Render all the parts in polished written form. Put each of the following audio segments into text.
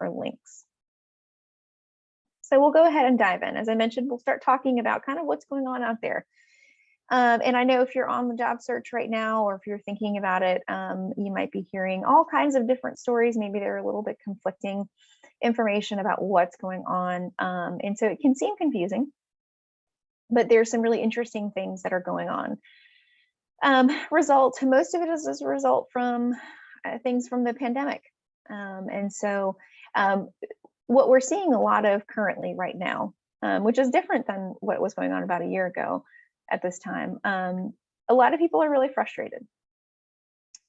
or links. So we'll go ahead and dive in. As I mentioned, we'll start talking about kind of what's going on out there. And I know if you're on the job search right now, or if you're thinking about it, you might be hearing all kinds of different stories. Maybe they're a little bit conflicting information about what's going on. And so it can seem confusing, but there's some really interesting things that are going on. Most of it is as a result from things from the pandemic. And so what we're seeing a lot of currently right now, which is different than what was going on about a year ago at this time, a lot of people are really frustrated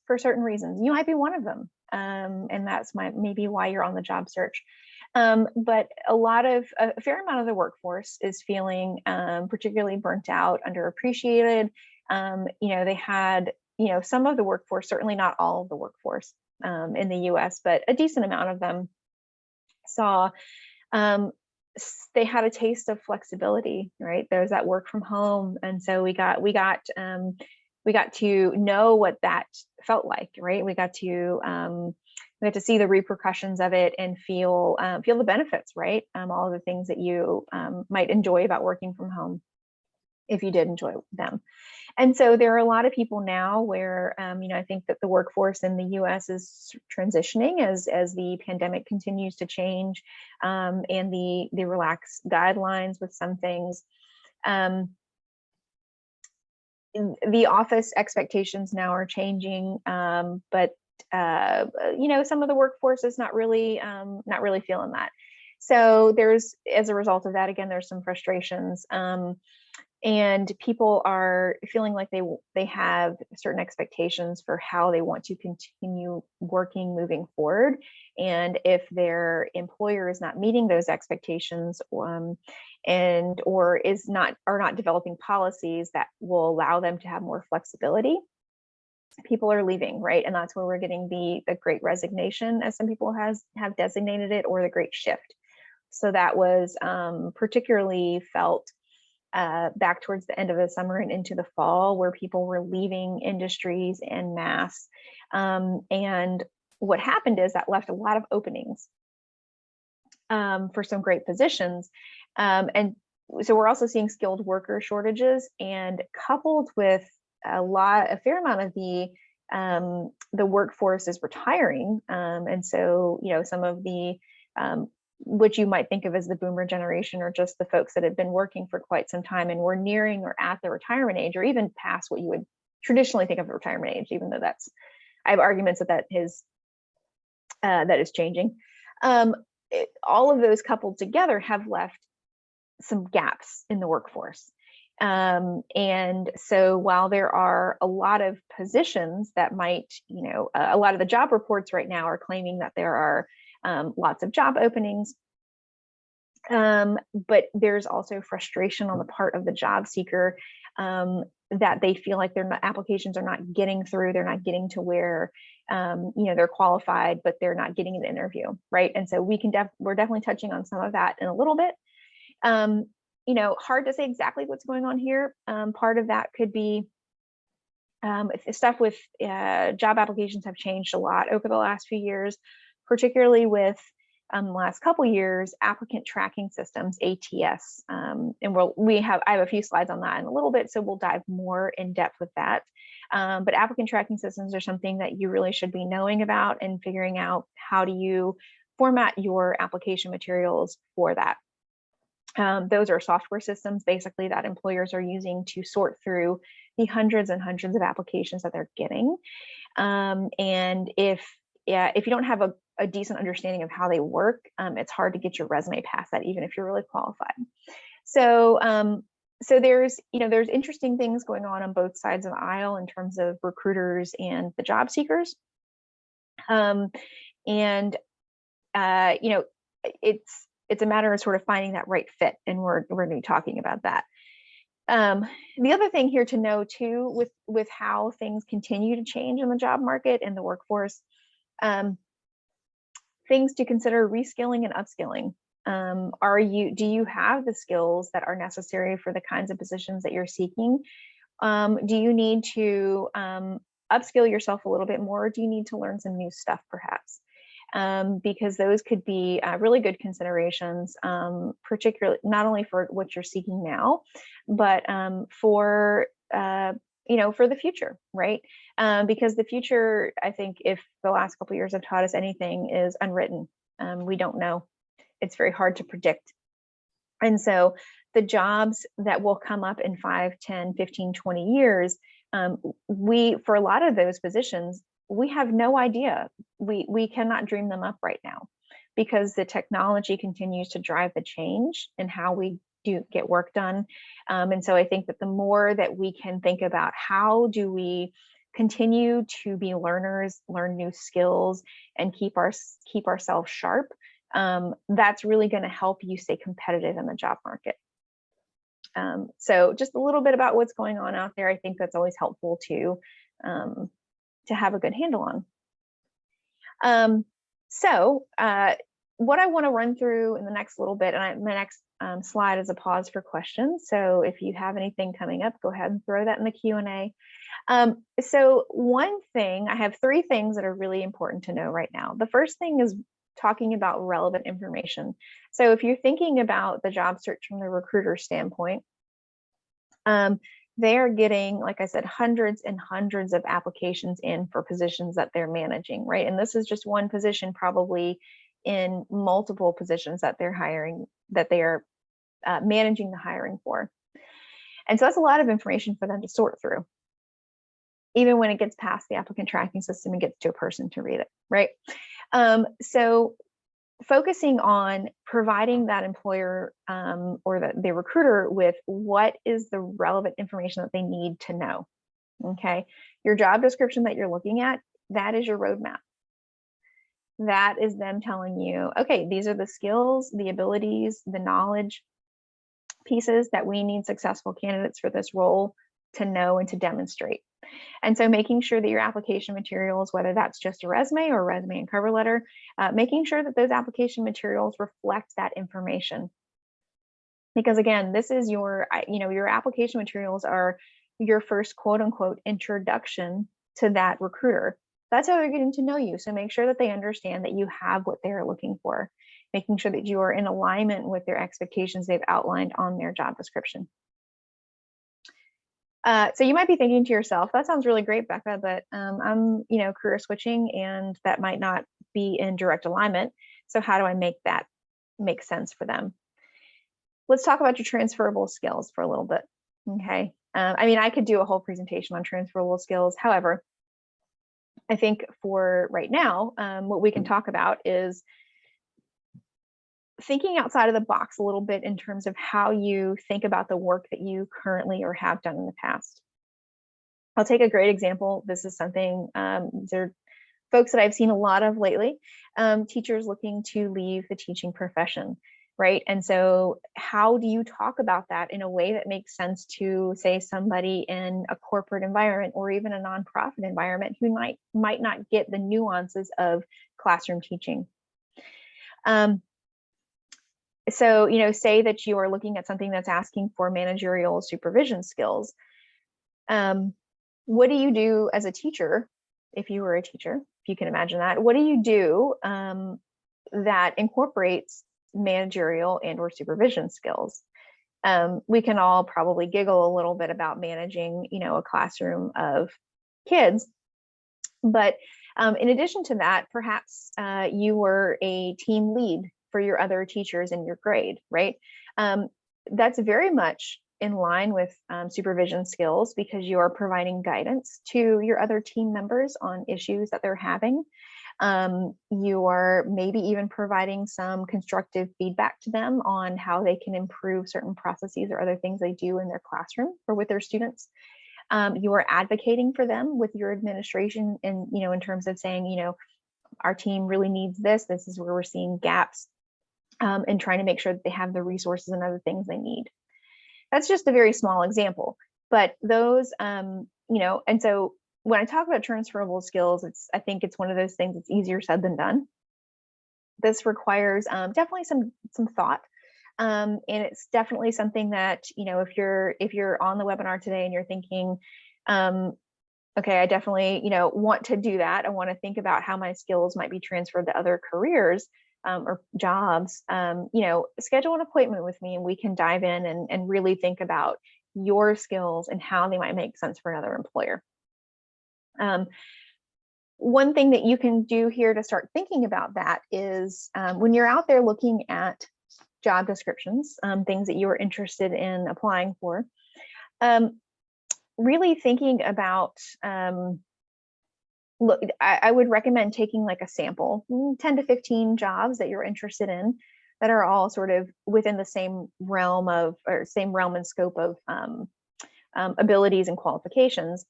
for certain reasons. You might be one of them, and that's maybe why you're on the job search. But a fair amount of the workforce is feeling particularly burnt out, underappreciated. They had, some of the workforce, certainly not all of the workforce in the US, but a decent amount of them saw they had a taste of flexibility, right? There's that work from home. And so we got to know what that felt like, right? We got to see the repercussions of it and feel the benefits, right? All of the things that you might enjoy about working from home, if you did enjoy them. And so there are a lot of people now where, I think that the workforce in the US is transitioning as the pandemic continues to change, and the relaxed guidelines with some things. The office expectations now are changing, but some of the workforce is not really feeling that. So as a result of that, again, there's some frustrations. And people are feeling like they have certain expectations for how they want to continue working moving forward. And if their employer is not meeting those expectations, or are not developing policies that will allow them to have more flexibility, people are leaving, right? And that's where we're getting the Great Resignation, as some people have designated it, or the Great Shift. So that was particularly felt back towards the end of the summer and into the fall, where people were leaving industries en masse. And what happened is that left a lot of openings for some great positions. And so we're also seeing skilled worker shortages, and coupled with a fair amount of the workforce is retiring. And so, some of the which you might think of as the boomer generation, or just the folks that have been working for quite some time and were nearing or at the retirement age, or even past what you would traditionally think of the retirement age, even though I have arguments that is changing. All of those coupled together have left some gaps in the workforce. And so while there are a lot of positions that might, a lot of the job reports right now are claiming that there are lots of job openings, but there's also frustration on the part of the job seeker, that they feel like their applications are not getting through. They're not getting to where they're qualified, but they're not getting an interview, right? And so we're definitely touching on some of that in a little bit. Hard to say exactly what's going on here. Part of that could be stuff with job applications have changed a lot over the last few years, particularly with the last couple years, applicant tracking systems, ATS. And I have a few slides on that in a little bit, so we'll dive more in depth with that. But applicant tracking systems are something that you really should be knowing about and figuring out how do you format your application materials for that. Those are software systems basically that employers are using to sort through the hundreds and hundreds of applications that they're getting. And if you don't have a decent understanding of how they work, it's hard to get your resume past that, even if you're really qualified. So there's interesting things going on both sides of the aisle in terms of recruiters and the job seekers. It's a matter of sort of finding that right fit, and we're going to be talking about that. The other thing here to know too, with how things continue to change in the job market and the workforce, things to consider: reskilling and upskilling. Do you have the skills that are necessary for the kinds of positions that you're seeking? Do you need to upskill yourself a little bit more? Or do you need to learn some new stuff perhaps? because those could be really good considerations, particularly not only for what you're seeking now, but for for the future, right? Because the future, I think, if the last couple of years have taught us anything, is unwritten. We don't know. It's very hard to predict. And so the jobs that will come up in 5, 10, 15, 20 years, for a lot of those positions, we have no idea. We cannot dream them up right now, because the technology continues to drive the change in how we do get work done. And so I think that the more that we can think about how do we continue to be learners, learn new skills, and keep ourselves sharp, that's really going to help you stay competitive in the job market. So just a little bit about what's going on out there. I think that's always helpful to have a good handle on. So what I want to run through in the next little bit, and my next slide is a pause for questions. So if you have anything coming up, go ahead and throw that in the Q&A. So one thing, I have 3 things that are really important to know right now. The first thing is talking about relevant information. So if you're thinking about the job search from the recruiter standpoint, they are getting, like I said, hundreds and hundreds of applications in for positions that they're managing, right? And this is just one position, probably in multiple positions that they're hiring, that they are managing the hiring for. And so that's a lot of information for them to sort through, even when it gets past the applicant tracking system and gets to a person to read it, right? So focusing on providing that employer or the recruiter with what is the relevant information that they need to know. Okay, your job description that you're looking at, that is your roadmap. That is them telling you, okay, these are the skills, the abilities, the knowledge pieces that we need successful candidates for this role to know and to demonstrate. And so making sure that your application materials, whether that's just a resume or resume and cover letter, making sure that those application materials reflect that information. Because again, this is your application materials are your first quote unquote introduction to that recruiter. That's how they're getting to know you. So make sure that they understand that you have what they're looking for, making sure that you are in alignment with their expectations they've outlined on their job description. So you might be thinking to yourself, that sounds really great, Becca, but I'm career switching and that might not be in direct alignment. So how do I make that make sense for them? Let's talk about your transferable skills for a little bit. Okay. I could do a whole presentation on transferable skills. However, I think for right now, what we can talk about is thinking outside of the box a little bit in terms of how you think about the work that you currently or have done in the past. I'll take a great example. This is something, these are folks that I've seen a lot of lately, teachers looking to leave the teaching profession, right? And so how do you talk about that in a way that makes sense to, say, somebody in a corporate environment or even a nonprofit environment who might not get the nuances of classroom teaching? So, say that you are looking at something that's asking for managerial supervision skills. What do you do as a teacher, if you were a teacher, if you can imagine that? What do you do that incorporates managerial and or supervision skills? We can all probably giggle a little bit about managing, a classroom of kids. But in addition to that, perhaps you were a team lead for your other teachers in your grade, right? That's very much in line with supervision skills, because you are providing guidance to your other team members on issues that they're having. You are maybe even providing some constructive feedback to them on how they can improve certain processes or other things they do in their classroom or with their students. You are advocating for them with your administration and, in terms of saying, our team really needs this. This is where we're seeing gaps. And trying to make sure that they have the resources and other things they need. That's just a very small example, but those, and so when I talk about transferable skills, I think it's one of those things that's easier said than done. This requires definitely some thought, and it's definitely something that if you're on the webinar today and you're thinking, okay, I definitely, want to do that. I want to think about how my skills might be transferred to other careers or jobs. Schedule an appointment with me and we can dive in and really think about your skills and how they might make sense for another employer. One thing that you can do here to start thinking about that is when you're out there looking at job descriptions, things that you're interested in applying for, really thinking about, look, I would recommend taking like a sample, 10 to 15 jobs that you're interested in that are all sort of within the same realm and scope of abilities and qualifications.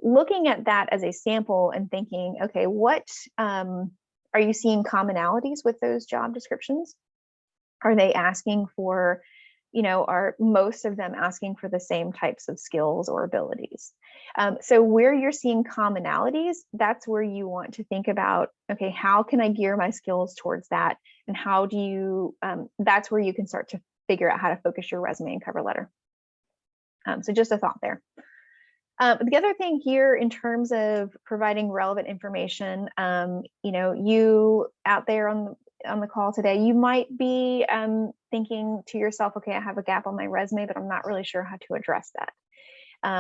Looking at that as a sample and thinking, okay, what are you seeing commonalities with those job descriptions? Are they asking for, are most of them asking for the same types of skills or abilities? So where you're seeing commonalities, that's where you want to think about, okay, how can I gear my skills towards that? And how do you, that's where you can start to figure out how to focus your resume and cover letter. So just a thought there. The other thing here in terms of providing relevant information, you out there on the call today, you might be thinking to yourself, okay, I have a gap on my resume, but I'm not really sure how to address that.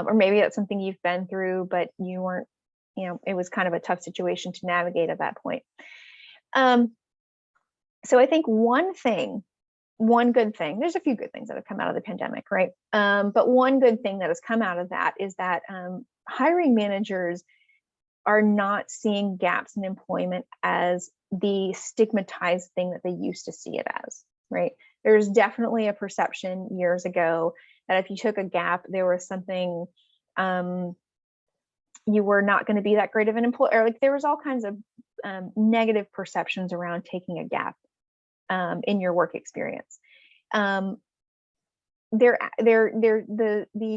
Or maybe that's something you've been through, but you weren't, it was kind of a tough situation to navigate at that point. So I think one good thing, there's a few good things that have come out of the pandemic, right? But one good thing that has come out of that is that hiring managers are not seeing gaps in employment as the stigmatized thing that they used to see it as, right? There's definitely a perception years ago that if you took a gap, there was something, you were not going to be that great of an employer. Like there was all kinds of negative perceptions around taking a gap in your work experience. The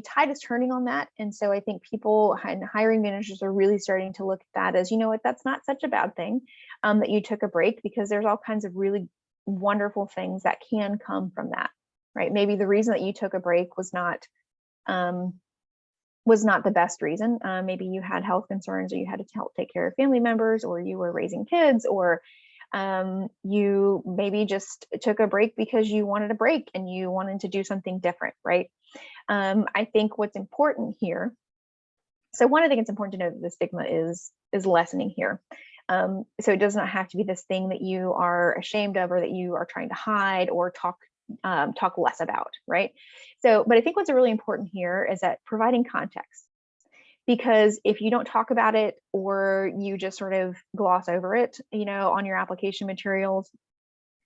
tide is turning on that. And so I think people and hiring managers are really starting to look at that as, that's not such a bad thing that you took a break, because there's all kinds of really wonderful things that can come from that, right? Maybe the reason that you took a break was not the best reason. Maybe you had health concerns, or you had to help take care of family members, or you were raising kids, or you maybe just took a break because you wanted a break and you wanted to do something different, right? I think what's important here, so one, I think it's important to know that the stigma is lessening here. So it does not have to be this thing that you are ashamed of, or that you are trying to hide or talk less about, right? So, but I think what's really important here is that providing context. Because if you don't talk about it, or you just sort of gloss over it, on your application materials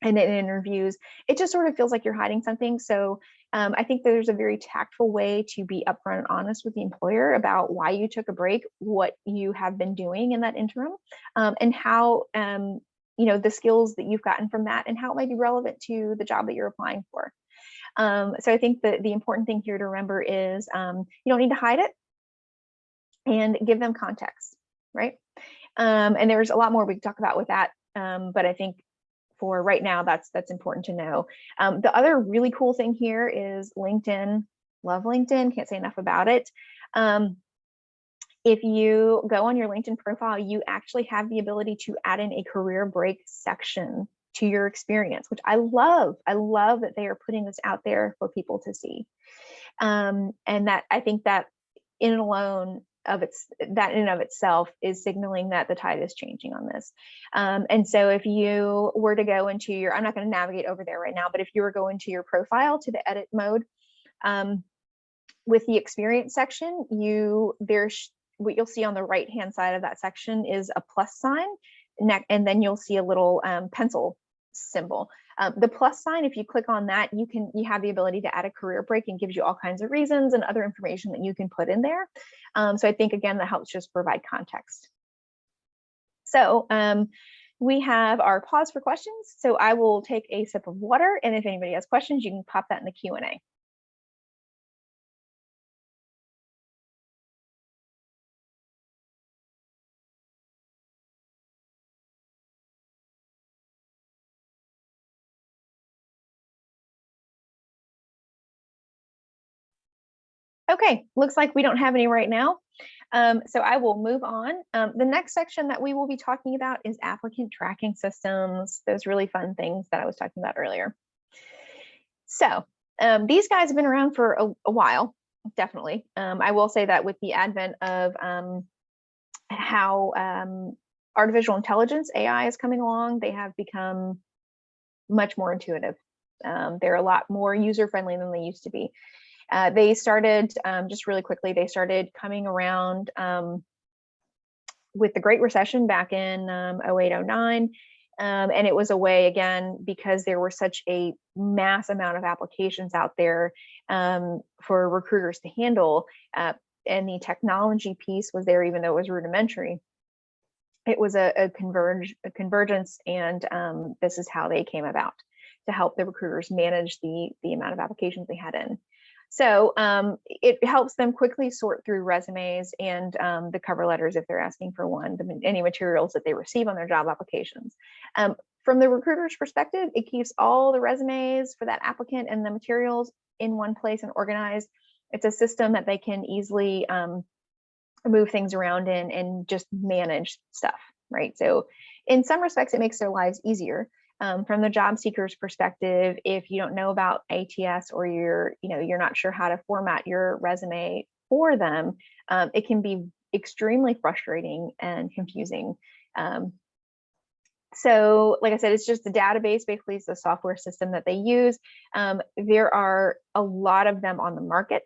and in interviews, it just sort of feels like you're hiding something. So I think there's a very tactful way to be upfront and honest with the employer about why you took a break, what you have been doing in that interim, and how, the skills that you've gotten from that and how it might be relevant to the job that you're applying for. So I think that the important thing here to remember is you don't need to hide it, and give them context, right? And there's a lot more we can talk about with that, but I think for right now, that's important to know. The other really cool thing here is LinkedIn. Love LinkedIn, can't say enough about it. If you go on your LinkedIn profile, you actually have the ability to add in a career break section to your experience, which I love. I love that they are putting this out there for people to see. And that, I think that in and of itself is signaling that the tide is changing on this. And so if you were to go into your, I'm not going to navigate over there right now, but if you were going to your profile to the edit mode, with the experience section, what you'll see on the right hand side of that section is a plus sign, and then you'll see a little pencil symbol. The plus sign, if you click on that, you have the ability to add a career break, and gives you all kinds of reasons and other information that you can put in there. So I think, again, that helps just provide context. So we have our pause for questions. So I will take a sip of water, and if anybody has questions, you can pop that in the Q&A. Okay, looks like we don't have any right now. So I will move on. The next section that we will be talking about is applicant tracking systems, those really fun things that I was talking about earlier. So these guys have been around for a while, definitely. I will say that with the advent of how artificial intelligence, AI, is coming along, they have become much more intuitive. They're a lot more user-friendly than they used to be. They started, just really quickly, they started coming around with the Great Recession back in 08, 09. And it was a way, again, because there were such a mass amount of applications out there for recruiters to handle, and the technology piece was there, even though it was rudimentary. It was a convergence, and this is how they came about, to help the recruiters manage the amount of applications they had in. So it helps them quickly sort through resumes and the cover letters if they're asking for one, any materials that they receive on their job applications. From the recruiter's perspective, it keeps all the resumes for that applicant and the materials in one place and organized. It's a system that they can easily move things around in and just manage stuff, right? So in some respects, it makes their lives easier. From the job seeker's perspective, if you don't know about ATS, or you're not sure how to format your resume for them, it can be extremely frustrating and confusing. So like I said, it's just the database, basically it's the software system that they use. There are a lot of them on the market.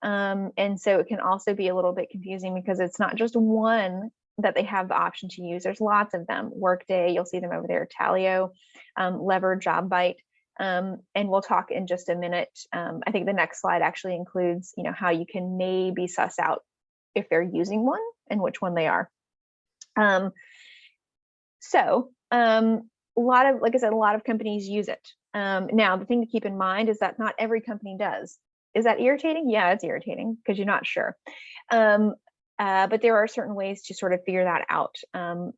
And so it can also be a little bit confusing because it's not just one that they have the option to use. There's lots of them. Workday, you'll see them over there. Talio, Lever, JobBite, and we'll talk in just a minute. I think the next slide actually includes, how you can maybe suss out if they're using one and which one they are. Like I said, a lot of companies use it. Now, the thing to keep in mind is that not every company does. Is that irritating? Yeah, it's irritating because you're not sure. But there are certain ways to sort of figure that out.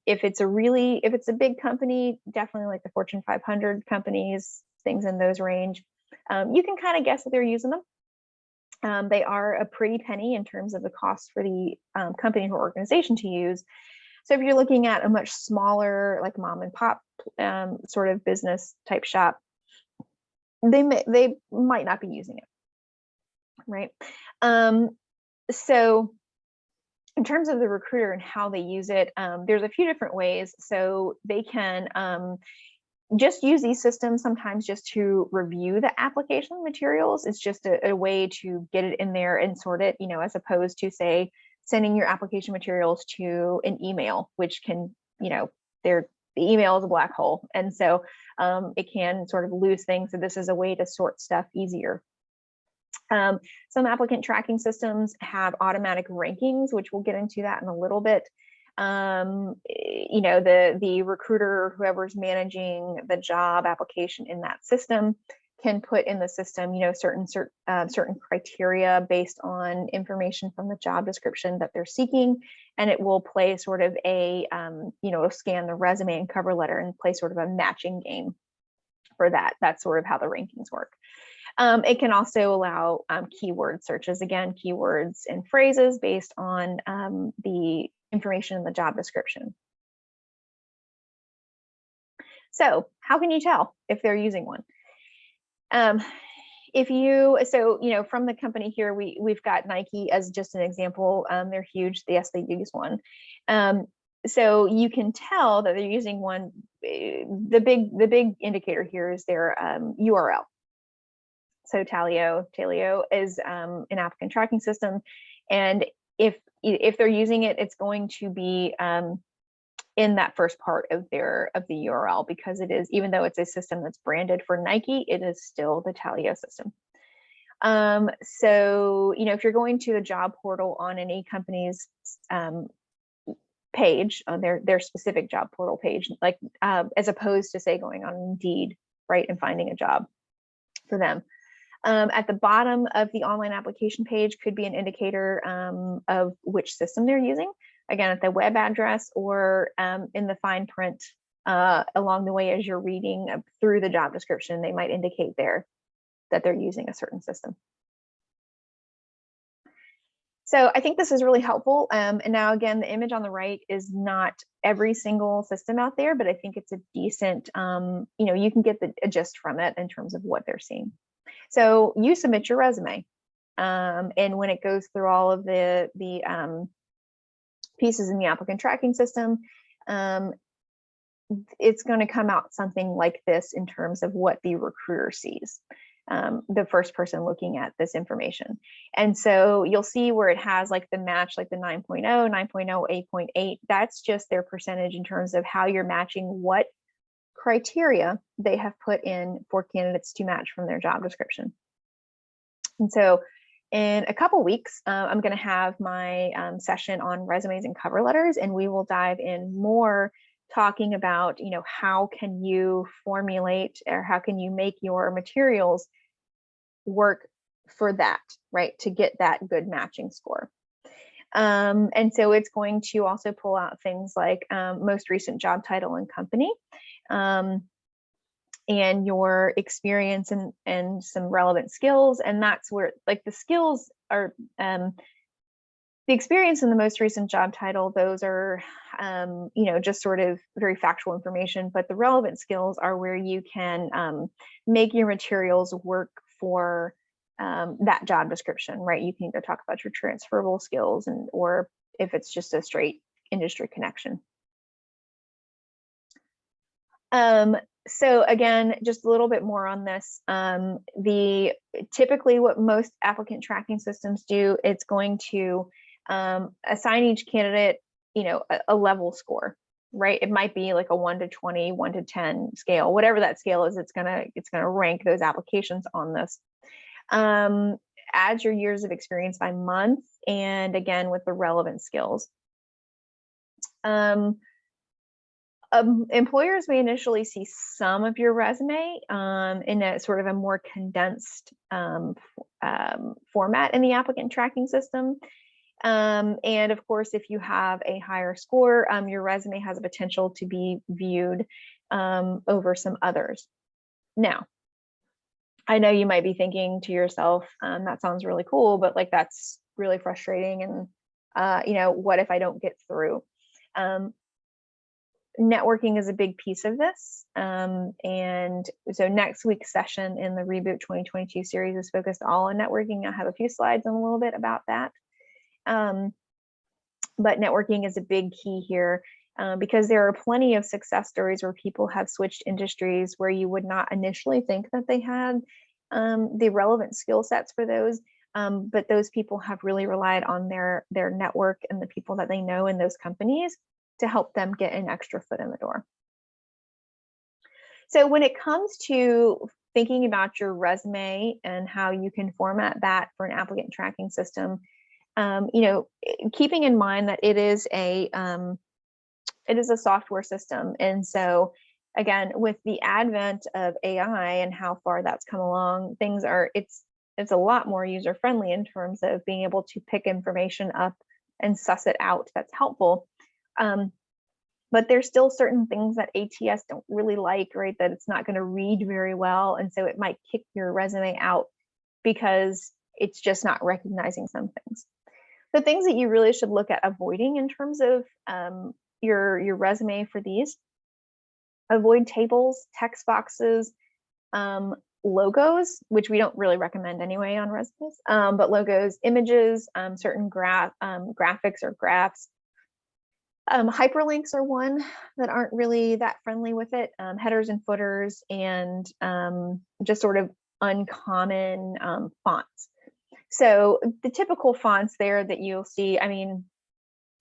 If it's a big company, definitely like the Fortune 500 companies, things in those range, you can kind of guess that they're using them. They are a pretty penny in terms of the cost for the company or organization to use. So if you're looking at a much smaller, like mom and pop sort of business type shop, they might not be using it, right? So in terms of the recruiter and how they use it, there's a few different ways. So they can just use these systems sometimes just to review the application materials. It's just a way to get it in there and sort it, as opposed to, say, sending your application materials to an email, which can, the email is a black hole. And so it can sort of lose things. So this is a way to sort stuff easier. Some applicant tracking systems have automatic rankings, which we'll get into that in a little bit. The recruiter, whoever's managing the job application in that system, can put in the system, certain criteria based on information from the job description that they're seeking, and it will play sort of it'll scan the resume and cover letter and play sort of a matching game for that. That's sort of how the rankings work. It can also allow keyword searches, again, keywords and phrases based on the information in the job description. So how can you tell if they're using one? From the company here, we've got Nike as just an example. They're huge. Yes, they use one. So you can tell that they're using one. The big indicator here is their URL. So Talio is an applicant tracking system, and if they're using it, it's going to be in that first part of the URL, because it is, even though it's a system that's branded for Nike, it is still the Talio system. So if you're going to a job portal on any company's page, on their specific job portal page, like as opposed to, say, going on Indeed, right, and finding a job for them. At the bottom of the online application page could be an indicator of which system they're using. Again, at the web address, or in the fine print along the way as you're reading through the job description, they might indicate there that they're using a certain system. So I think this is really helpful. And now again, the image on the right is not every single system out there, but I think it's a decent, you can get a gist from it in terms of what they're seeing. So you submit your resume. And when it goes through all of the pieces in the applicant tracking system, it's going to come out something like this in terms of what the recruiter sees, the first person looking at this information. And so you'll see where it has like the match, like the 9.0, 9.0, 8.8. That's just their percentage in terms of how you're matching what criteria they have put in for candidates to match from their job description. And so in a couple weeks, I'm going to have my session on resumes and cover letters, and we will dive in more talking about, how can you formulate or how can you make your materials work for that, right? To get that good matching score. And so it's going to also pull out things like most recent job title and company, and your experience and some relevant skills. And that's where like the skills are, the experience in the most recent job title, those are, just sort of very factual information, but the relevant skills are where you can make your materials work for that job description, right? You can either talk about your transferable skills or if it's just a straight industry connection. So again, just a little bit more on this. Typically what most applicant tracking systems do, it's going to assign each candidate, a level score, right? It might be like a 1 to 20, 1 to 10 scale, whatever that scale is, it's gonna rank those applications on this. Add your years of experience by month, and again, with the relevant skills. Employers may initially see some of your resume in a sort of a more condensed format in the applicant tracking system. And of course, if you have a higher score, your resume has a potential to be viewed over some others. Now, I know you might be thinking to yourself, that sounds really cool, but like that's really frustrating. And, what if I don't get through? Networking is a big piece of this. And so next week's session in the Reboot 2022 series is focused all on networking. I have a few slides and a little bit about that. But networking is a big key here because there are plenty of success stories where people have switched industries where you would not initially think that they had the relevant skill sets for those. But those people have really relied on their network and the people that they know in those companies to help them get an extra foot in the door. So when it comes to thinking about your resume and how you can format that for an applicant tracking system, keeping in mind that it is a software system. And so again, with the advent of AI and how far that's come along, it's a lot more user-friendly in terms of being able to pick information up and suss it out that's helpful. But there's still certain things that ATS don't really like, right? That it's not going to read very well. And so it might kick your resume out because it's just not recognizing some things. The things that you really should look at avoiding in terms of your resume for these: avoid tables, text boxes, logos, which we don't really recommend anyway on resumes, but logos, images, certain graphics or graphs. Hyperlinks are one that aren't really that friendly with it. Headers and footers, and just sort of uncommon fonts. So the typical fonts there that you'll see, I mean,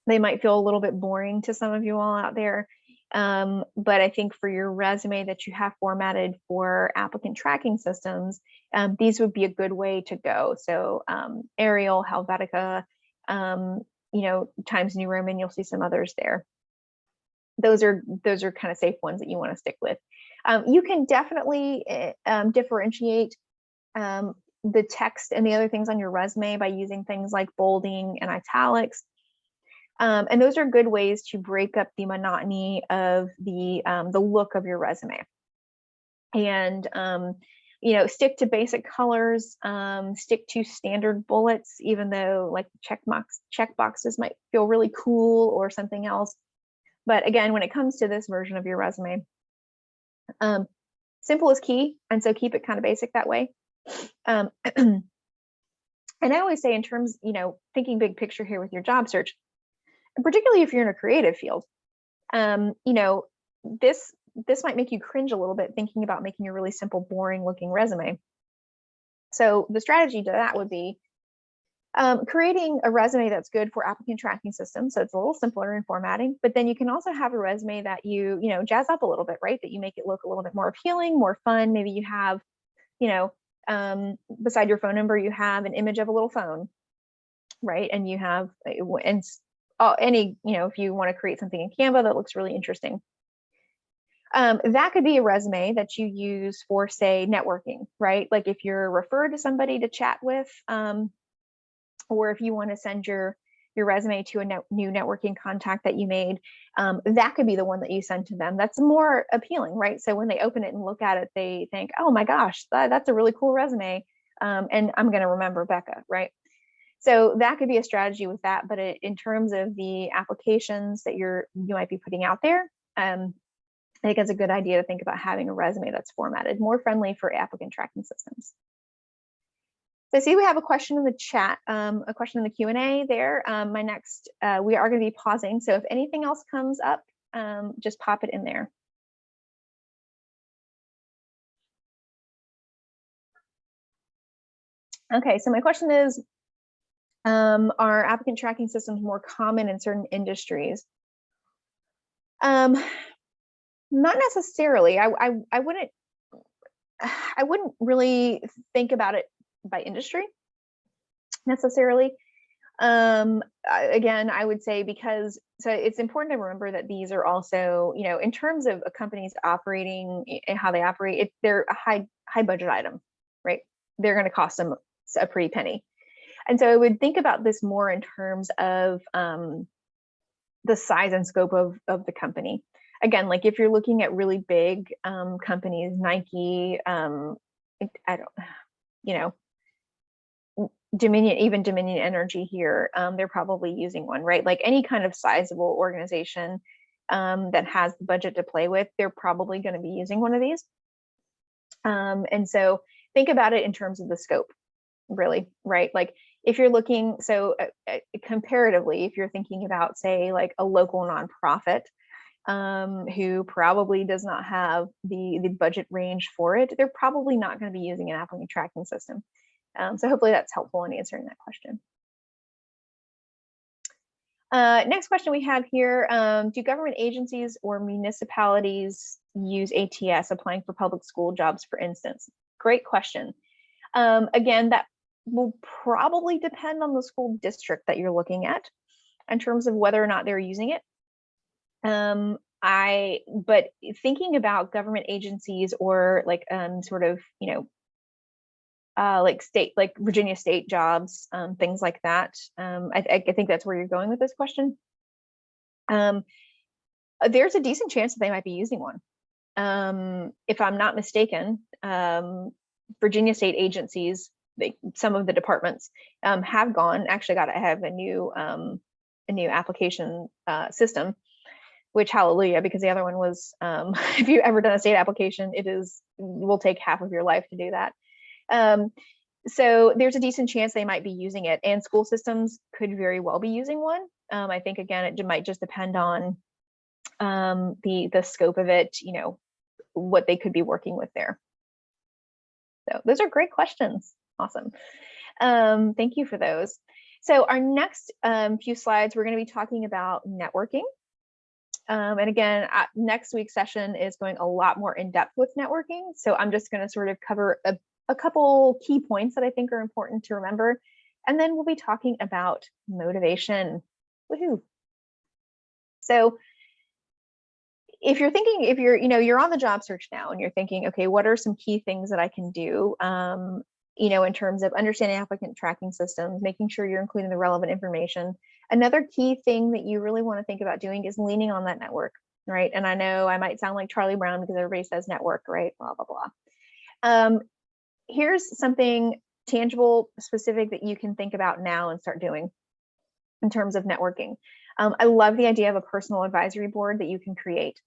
they might feel a little bit boring to some of you all out there. But I think for your resume that you have formatted for applicant tracking systems, these would be a good way to go. So Arial, Helvetica, Times New Roman, you'll see some others there. Those are kind of safe ones that you want to stick with. You can definitely differentiate the text and the other things on your resume by using things like bolding and italics. And those are good ways to break up the monotony of the look of your resume. And stick to basic colors, stick to standard bullets, even though like check boxes might feel really cool or something else. But again, when it comes to this version of your resume, simple is key. And so keep it kind of basic that way. And I always say in terms, thinking big picture here with your job search, and particularly if you're in a creative field, this might make you cringe a little bit thinking about making a really simple, boring looking resume. So the strategy to that would be creating a resume that's good for applicant tracking systems. So it's a little simpler in formatting, but then you can also have a resume that you jazz up a little bit, right? That you make it look a little bit more appealing, more fun. Maybe you have, beside your phone number, you have an image of a little phone, right? And you have, if you want to create something in Canva that looks really interesting. That could be a resume that you use for, say, networking, right? Like if you're referred to somebody to chat with, or if you want to send your resume to a new networking contact that you made, that could be the one that you send to them. That's more appealing, right? So when they open it and look at it, they think, oh my gosh, that's a really cool resume. And I'm going to remember Becca, right? So that could be a strategy with that. But in terms of the applications that you might be putting out there, I think it's a good idea to think about having a resume that's formatted, more friendly for applicant tracking systems. So I see we have a question in the chat, a question in the Q&A there. We are going to be pausing. So if anything else comes up, just pop it in there. Okay, so my question is, are applicant tracking systems more common in certain industries? Not necessarily. I wouldn't really think about it by industry necessarily. Again, I would say so it's important to remember that these are also, in terms of a company's operating and how they operate, they're a high budget item, right? They're going to cost them a pretty penny. And so I would think about this more in terms of the size and scope of the company. Again, like if you're looking at really big companies, Nike, Dominion Energy here, they're probably using one, right? Like any kind of sizable organization that has the budget to play with, they're probably going to be using one of these. And so think about it in terms of the scope, really, right? Like if you're looking, comparatively, if you're thinking about, say, like a local nonprofit, who probably does not have the budget range for it, they're probably not going to be using an applicant tracking system. So hopefully that's helpful in answering that question. Next question we have here, do government agencies or municipalities use ATS applying for public school jobs, for instance? Great question. Again, that will probably depend on the school district that you're looking at in terms of whether or not they're using it. But thinking about government agencies or like like state, like Virginia state jobs, things like that. I think that's where you're going with this question. There's a decent chance that they might be using one. If I'm not mistaken, Virginia state agencies, some of the departments have a new application system, which hallelujah, because the other one was, if you've ever done a state application, will take half of your life to do that. So there's a decent chance they might be using it, and school systems could very well be using one. I think, again, it might just depend on the scope of it, what they could be working with there. So those are great questions. Awesome. Thank you for those. So our next few slides, we're going to be talking about networking. And again, next week's session is going a lot more in depth with networking. So I'm just going to sort of cover a couple key points that I think are important to remember. And then we'll be talking about motivation. Woohoo. So if you're on the job search now and you're thinking, okay, what are some key things that I can do, in terms of understanding applicant tracking systems, making sure you're including the relevant information. Another key thing that you really want to think about doing is leaning on that network, right? And I know I might sound like Charlie Brown because everybody says network, right? Blah, blah, blah. here's something tangible, specific that you can think about now and start doing in terms of networking. I love the idea of a personal advisory board that you can create.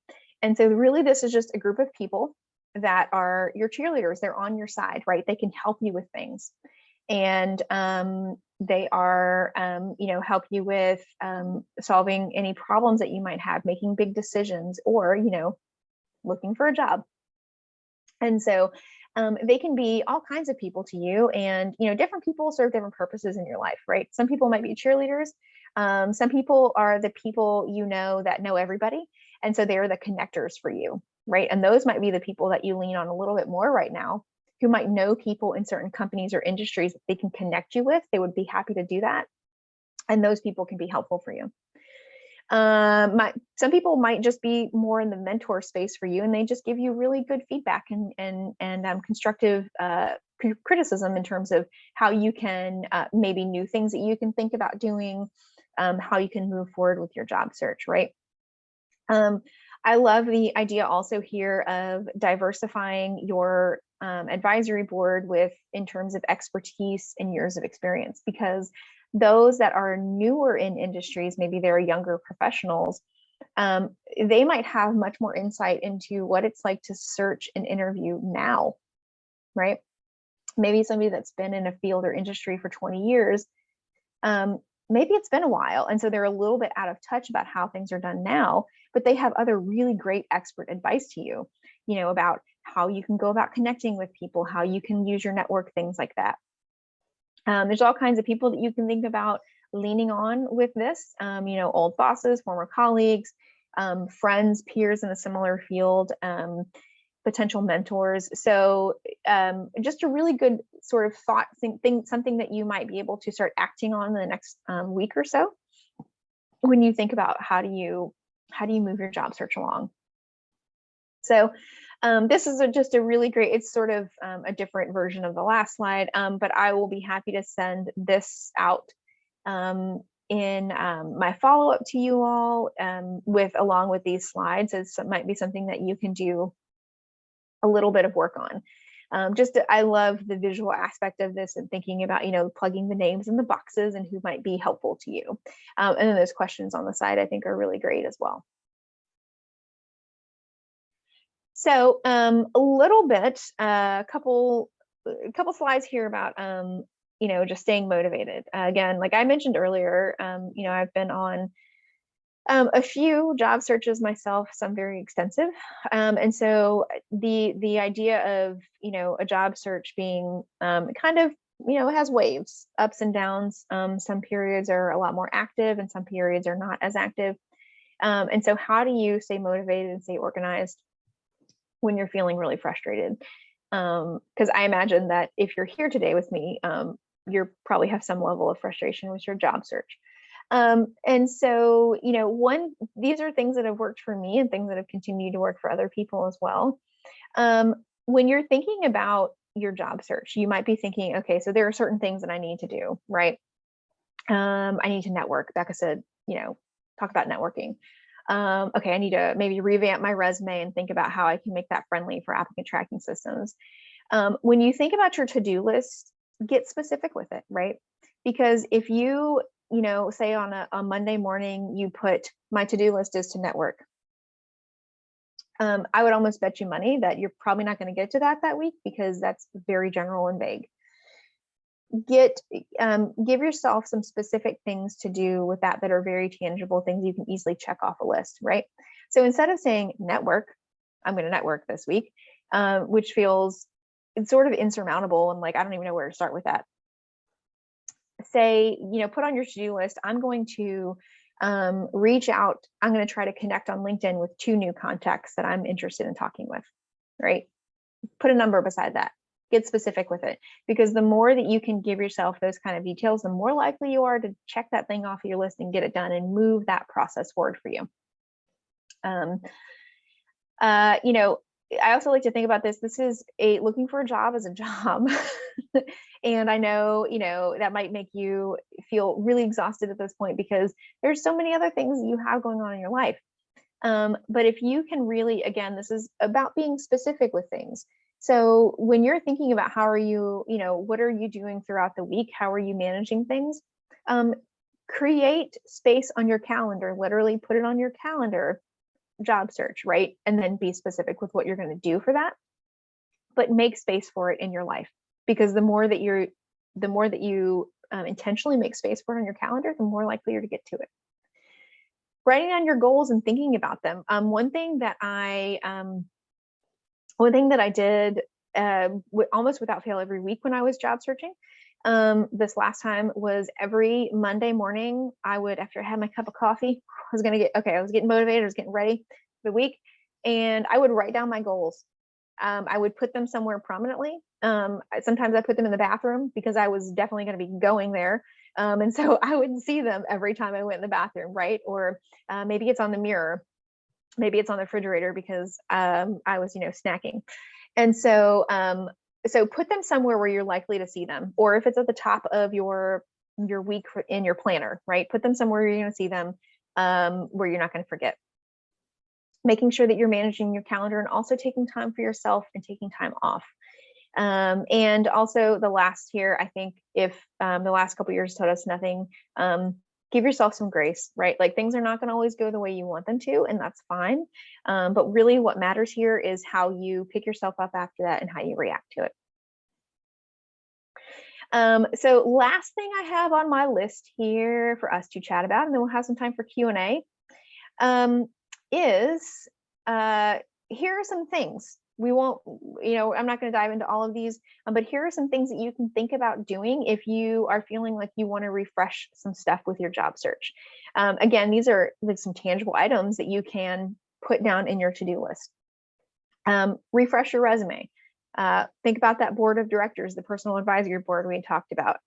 And so really this is just a group of people that are your cheerleaders. They're on your side, right? They can help you with things. And they are, help you with solving any problems that you might have, making big decisions, or, looking for a job. And so they can be all kinds of people to you, and, different people serve different purposes in your life, right? Some people might be cheerleaders. Some people are the people, that know everybody. And so they're the connectors for you, right? And those might be the people that you lean on a little bit more right now, who might know people in certain companies or industries that they can connect you with. They would be happy to do that. And those people can be helpful for you. Some people might just be more in the mentor space for you, and they just give you really good feedback and constructive criticism in terms of how you can maybe new things that you can think about doing, how you can move forward with your job search, right? I love the idea also here of diversifying your advisory board in terms of expertise and years of experience, because those that are newer in industries, maybe they're younger professionals, they might have much more insight into what it's like to search and interview now, right? Maybe somebody that's been in a field or industry for 20 years, maybe it's been a while, and so they're a little bit out of touch about how things are done now, but they have other really great expert advice to you, about how you can go about connecting with people, how you can use your network, things like that. There's all kinds of people that you can think about leaning on with this, old bosses, former colleagues, friends, peers in a similar field, potential mentors. So just a really good sort of thought thing, something that you might be able to start acting on in the next week or so, when you think about how do you move your job search along. So this is just a really great, it's sort of a different version of the last slide, but I will be happy to send this out in my follow-up to you all along with these slides. It might be something that you can do a little bit of work on. I love the visual aspect of this and thinking about, plugging the names in the boxes and who might be helpful to you. And then those questions on the side, I think, are really great as well. So a little bit, a couple slides here about, just staying motivated. Again, like I mentioned earlier, I've been on a few job searches myself, some very extensive. And so the idea of, a job search being kind of, it has waves, ups and downs. Some periods are a lot more active and some periods are not as active. And so how do you stay motivated and stay organized when you're feeling really frustrated? Because I imagine that if you're here today with me, you probably have some level of frustration with your job search. And so, these are things that have worked for me and things that have continued to work for other people as well. When you're thinking about your job search, you might be thinking, okay, so there are certain things that I need to do, right? I need to network. Becca said, talk about networking. Okay, I need to maybe revamp my resume and think about how I can make that friendly for applicant tracking systems. When you think about your to-do list, get specific with it, right? Because if you, say on a Monday morning, you put my to-do list is to network, I would almost bet you money that you're probably not going to get to that week, because that's very general and vague. Give yourself some specific things to do with that are very tangible, things you can easily check off a list, right? So instead of saying network, I'm going to network this week, which feels it's sort of insurmountable and like I don't even know where to start with that. Say, put on your to-do list, I'm going to reach out, I'm going to try to connect on LinkedIn with 2 new contacts that I'm interested in talking with, right? Put a number beside that. Get specific with it, because the more that you can give yourself those kind of details, the more likely you are to check that thing off of your list and get it done and move that process forward for you. I also like to think about this. This is looking for a job as a job. And I know, that might make you feel really exhausted at this point because there's so many other things you have going on in your life. But if you can really, again, this is about being specific with things. So when you're thinking about how are you, what are you doing throughout the week? How are you managing things? Create space on your calendar, literally put it on your calendar, job search, right? And then be specific with what you're going to do for that, but make space for it in your life, because the more that you intentionally make space for it on your calendar, the more likely you're to get to it. Writing down your goals and thinking about them. One thing that I did almost without fail every week when I was job searching, this last time, was every Monday morning, I would, after I had my cup of coffee, I was getting motivated, I was getting ready for the week, and I would write down my goals. I would put them somewhere prominently. Sometimes I put them in the bathroom because I was definitely going to be going there. And so I would see them every time I went in the bathroom, right? Or maybe it's on the mirror, maybe it's on the refrigerator because I was, snacking. And so, so put them somewhere where you're likely to see them, or if it's at the top of your week in your planner, right? Put them somewhere you're going to see them, where you're not going to forget. Making sure that you're managing your calendar and also taking time for yourself and taking time off. And also the last here, I think if the last couple of years taught us nothing, give yourself some grace, right? Like, things are not going to always go the way you want them to, and that's fine. But really what matters here is how you pick yourself up after that and how you react to it. So last thing I have on my list here for us to chat about, and then we'll have some time for Q&A, is here are some things. We won't, I'm not going to dive into all of these, but here are some things that you can think about doing if you are feeling like you want to refresh some stuff with your job search. Again, these are like some tangible items that you can put down in your to-do list. Refresh your resume. Think about that board of directors, the personal advisory board we talked about.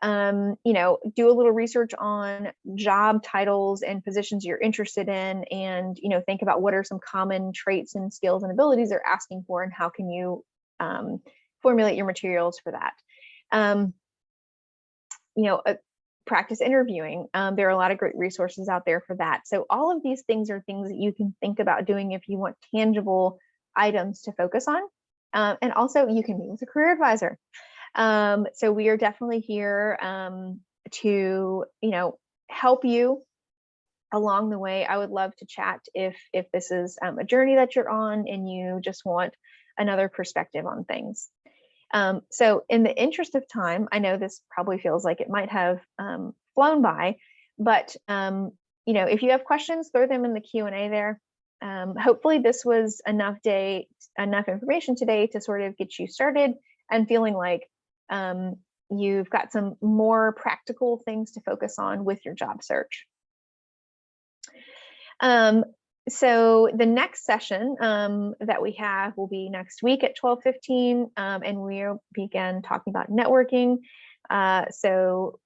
Do a little research on job titles and positions you're interested in, and, think about what are some common traits and skills and abilities they're asking for, and how can you formulate your materials for that. Practice interviewing. There are a lot of great resources out there for that. So all of these things are things that you can think about doing if you want tangible items to focus on. And also you can meet with a career advisor. So we are definitely here to, help you along the way. I would love to chat if this is a journey that you're on and you just want another perspective on things. So in the interest of time, I know this probably feels like it might have flown by, but if you have questions, throw them in the Q&A there. Hopefully this was enough information today to sort of get you started and feeling like you've got some more practical things to focus on with your job search. So the next session that we have will be next week at 12:15, and we'll begin talking about networking. So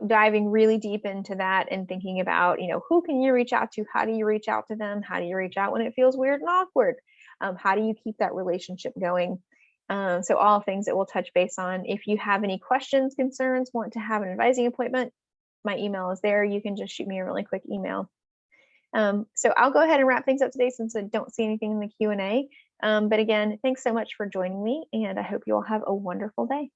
diving really deep into that and thinking about, who can you reach out to? How do you reach out to them? How do you reach out when it feels weird and awkward? How do you keep that relationship going? So all things that we'll touch base on. If you have any questions, concerns, want to have an advising appointment, my email is there. You can just shoot me a really quick email. So I'll go ahead and wrap things up today since I don't see anything in the Q&A. But again, thanks so much for joining me, and I hope you all have a wonderful day.